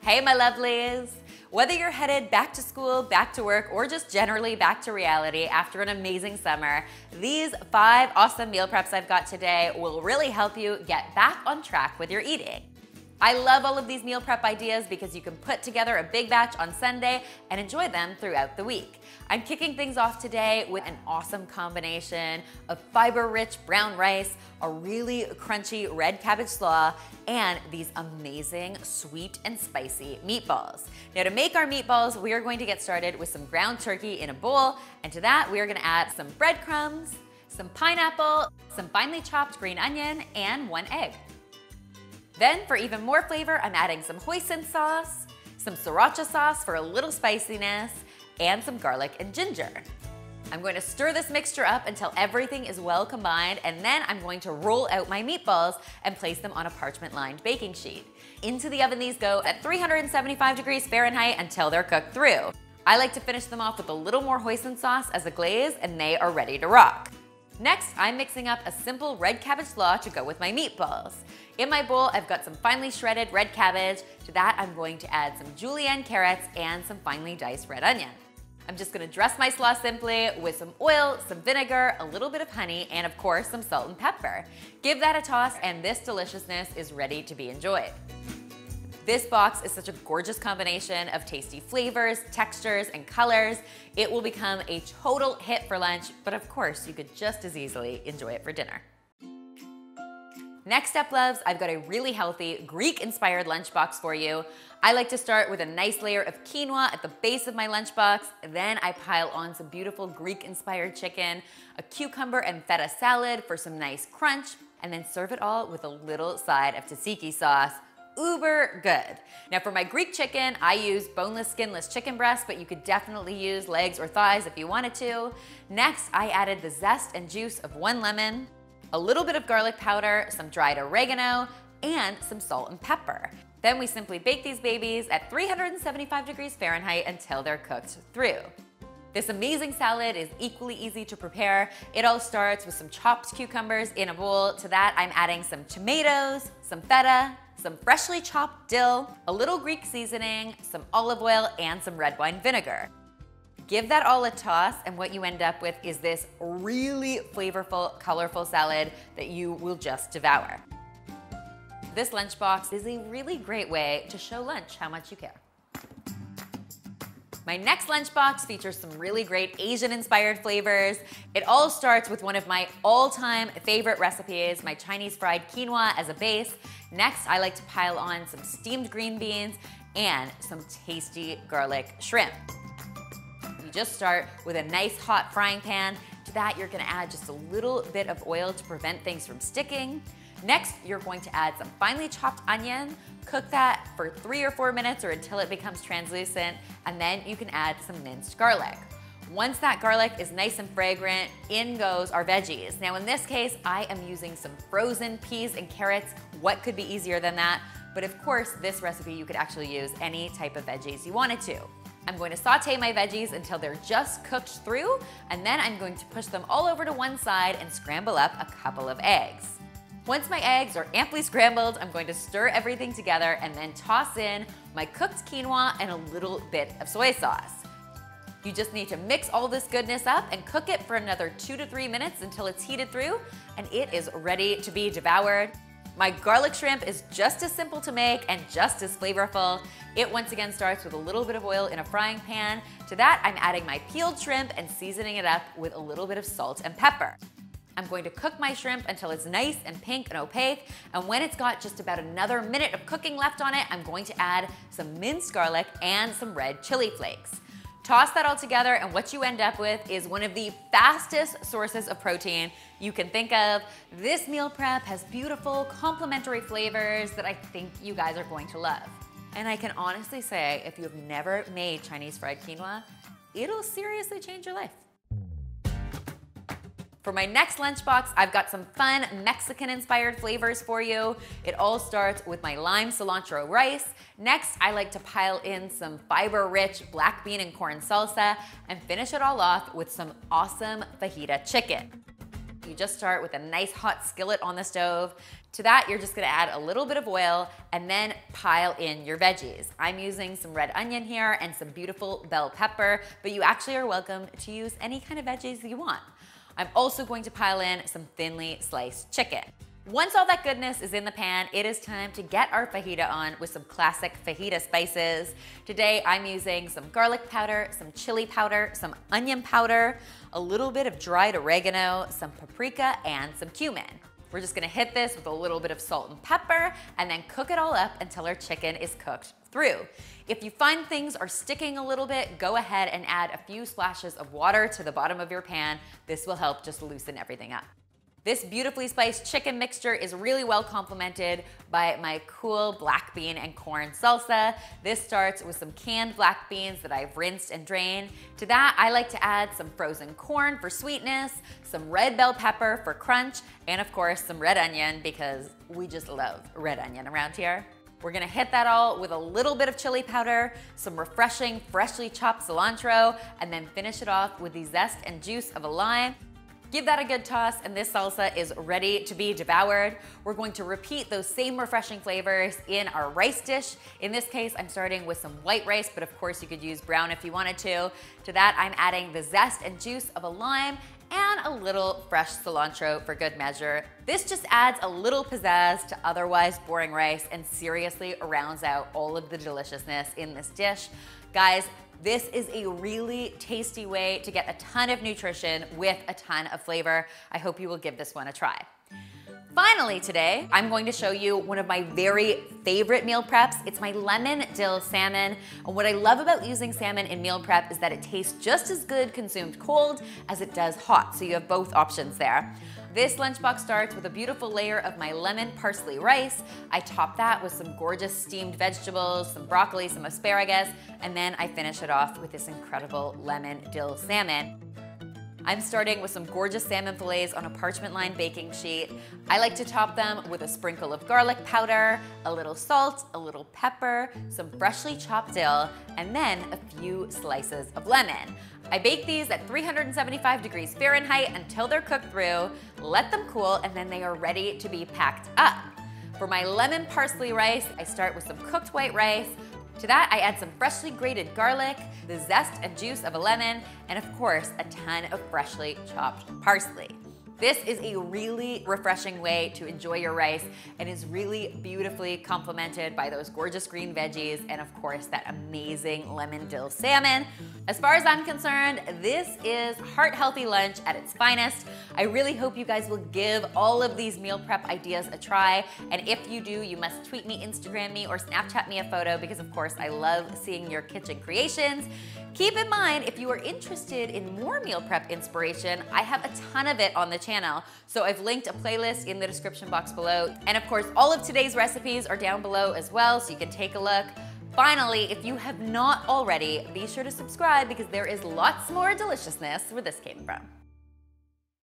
Hey, my lovelies. Whether you're headed back to school, back to work, or just generally back to reality after an amazing summer, these 5 awesome meal preps I've got today will really help you get back on track with your eating. I love all of these meal prep ideas because you can put together a big batch on Sunday and enjoy them throughout the week. I'm kicking things off today with an awesome combination of fiber-rich brown rice, a really crunchy red cabbage slaw, and these amazing sweet and spicy meatballs. Now, to make our meatballs, we are going to get started with some ground turkey in a bowl, and to that we are going to add some breadcrumbs, some pineapple, some finely chopped green onion, and 1 egg. Then, for even more flavor, I'm adding some hoisin sauce, some Sriracha sauce for a little spiciness, and some garlic and ginger. I'm going to stir this mixture up until everything is well combined, and then I'm going to roll out my meatballs and place them on a parchment-lined baking sheet. Into the oven these go at 375 degrees Fahrenheit until they're cooked through. I like to finish them off with a little more hoisin sauce as a glaze, and they are ready to rock. Next, I'm mixing up a simple red cabbage slaw to go with my meatballs. In my bowl, I've got some finely shredded red cabbage. To that, I'm going to add some julienned carrots and some finely diced red onion. I'm just gonna dress my slaw simply with some oil, some vinegar, a little bit of honey, and of course, some salt and pepper. Give that a toss, and this deliciousness is ready to be enjoyed. This box is such a gorgeous combination of tasty flavors, textures, and colors. It will become a total hit for lunch, but of course, you could just as easily enjoy it for dinner. Next up, loves, I've got a really healthy Greek-inspired lunchbox for you. I like to start with a nice layer of quinoa at the base of my lunchbox. Then I pile on some beautiful Greek-inspired chicken, a cucumber and feta salad for some nice crunch, and then serve it all with a little side of tzatziki sauce. Uber good. Now, for my Greek chicken, I use boneless, skinless chicken breast, but you could definitely use legs or thighs if you wanted to. Next, I added the zest and juice of 1 lemon, a little bit of garlic powder, some dried oregano, and some salt and pepper. Then we simply bake these babies at 375 degrees Fahrenheit until they're cooked through. This amazing salad is equally easy to prepare. It all starts with some chopped cucumbers in a bowl. To that, I'm adding some tomatoes, some feta, some freshly chopped dill, a little Greek seasoning, some olive oil, and some red wine vinegar. Give that all a toss, and what you end up with is this really flavorful, colorful salad that you will just devour. This lunchbox is a really great way to show lunch how much you care. My next lunchbox features some really great Asian-inspired flavors. It all starts with one of my all-time favorite recipes, my Chinese fried quinoa as a base. Next, I like to pile on some steamed green beans and some tasty garlic shrimp. You just start with a nice hot frying pan. To that, you're gonna add just a little bit of oil to prevent things from sticking. Next, you're going to add some finely chopped onion. Cook that for 3 or 4 minutes or until it becomes translucent, and then you can add some minced garlic. Once that garlic is nice and fragrant, in goes our veggies. Now in this case, I am using some frozen peas and carrots. What could be easier than that? But of course, this recipe you could actually use any type of veggies you wanted to. I'm going to saute my veggies until they're just cooked through, and then I'm going to push them all over to one side and scramble up a couple of eggs. Once my eggs are amply scrambled, I'm going to stir everything together and then toss in my cooked quinoa and a little bit of soy sauce. You just need to mix all this goodness up and cook it for another 2 to 3 minutes until it's heated through, and it is ready to be devoured. My garlic shrimp is just as simple to make and just as flavorful. It once again starts with a little bit of oil in a frying pan. To that, I'm adding my peeled shrimp and seasoning it up with a little bit of salt and pepper. I'm going to cook my shrimp until it's nice and pink and opaque, and when it's got just about another minute of cooking left on it, I'm going to add some minced garlic and some red chili flakes. Toss that all together, and what you end up with is one of the fastest sources of protein you can think of. This meal prep has beautiful, complementary flavors that I think you guys are going to love. And I can honestly say, if you've never made Chinese fried quinoa, it'll seriously change your life. For my next lunchbox, I've got some fun Mexican-inspired flavors for you. It all starts with my lime cilantro rice. Next, I like to pile in some fiber-rich black bean and corn salsa and finish it all off with some awesome fajita chicken. You just start with a nice hot skillet on the stove. To that, you're just gonna add a little bit of oil and then pile in your veggies. I'm using some red onion here and some beautiful bell pepper, but you actually are welcome to use any kind of veggies you want. I'm also going to pile in some thinly sliced chicken. Once all that goodness is in the pan, it is time to get our fajita on with some classic fajita spices. Today, I'm using some garlic powder, some chili powder, some onion powder, a little bit of dried oregano, some paprika, and some cumin. We're just gonna hit this with a little bit of salt and pepper and then cook it all up until our chicken is cooked through. If you find things are sticking a little bit, go ahead and add a few splashes of water to the bottom of your pan. This will help just loosen everything up. This beautifully spiced chicken mixture is really well complemented by my cool black bean and corn salsa. This starts with some canned black beans that I've rinsed and drained. To that, I like to add some frozen corn for sweetness, some red bell pepper for crunch, and of course, some red onion because we just love red onion around here. We're gonna hit that all with a little bit of chili powder, some refreshing, freshly chopped cilantro, and then finish it off with the zest and juice of a lime. Give that a good toss and this salsa is ready to be devoured. We're going to repeat those same refreshing flavors in our rice dish. In this case, I'm starting with some white rice, but of course you could use brown if you wanted to. To that, I'm adding the zest and juice of a lime and a little fresh cilantro for good measure. This just adds a little pizzazz to otherwise boring rice and seriously rounds out all of the deliciousness in this dish. Guys, this is a really tasty way to get a ton of nutrition with a ton of flavor. I hope you will give this one a try. Finally today, I'm going to show you one of my very favorite meal preps. It's my lemon dill salmon. And what I love about using salmon in meal prep is that it tastes just as good consumed cold as it does hot, so you have both options there. This lunchbox starts with a beautiful layer of my lemon parsley rice. I top that with some gorgeous steamed vegetables, some broccoli, some asparagus, and then I finish it off with this incredible lemon dill salmon. I'm starting with some gorgeous salmon fillets on a parchment lined baking sheet. I like to top them with a sprinkle of garlic powder, a little salt, a little pepper, some freshly chopped dill, and then a few slices of lemon. I bake these at 375 degrees Fahrenheit until they're cooked through, let them cool, and then they are ready to be packed up. For my lemon parsley rice, I start with some cooked white rice. To that, I add some freshly grated garlic, the zest and juice of a lemon, and of course, a ton of freshly chopped parsley. This is a really refreshing way to enjoy your rice and is really beautifully complemented by those gorgeous green veggies and of course that amazing lemon dill salmon. As far as I'm concerned, this is heart-healthy lunch at its finest. I really hope you guys will give all of these meal prep ideas a try, and if you do, you must tweet me, Instagram me, or Snapchat me a photo because of course I love seeing your kitchen creations. Keep in mind, if you are interested in more meal prep inspiration, I have a ton of it on the channel. So I've linked a playlist in the description box below. And of course, all of today's recipes are down below as well, so you can take a look. Finally, if you have not already, be sure to subscribe because there is lots more deliciousness where this came from.